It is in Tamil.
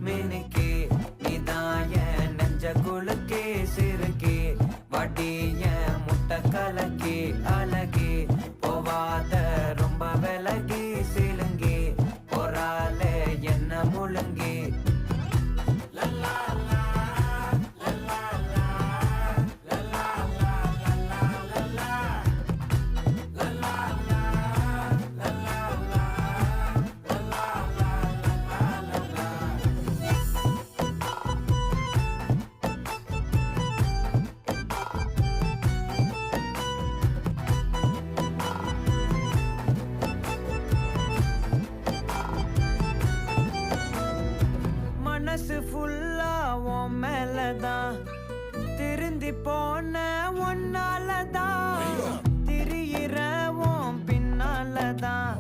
மினுக்கே நீதான் என் நெஞ்ச குலுக்கே சிறுக்கே வடிய முட்டை கலக்கே அழகே போவாத ரொம்ப விலகி சிலுங்கி போறாலே என்ன முழுங்கி மனசு ஃபுல்லா உன் மேலதான் திருந்தி போன ஒன்னாலதான் திரியிற உன் பின்னாலதான்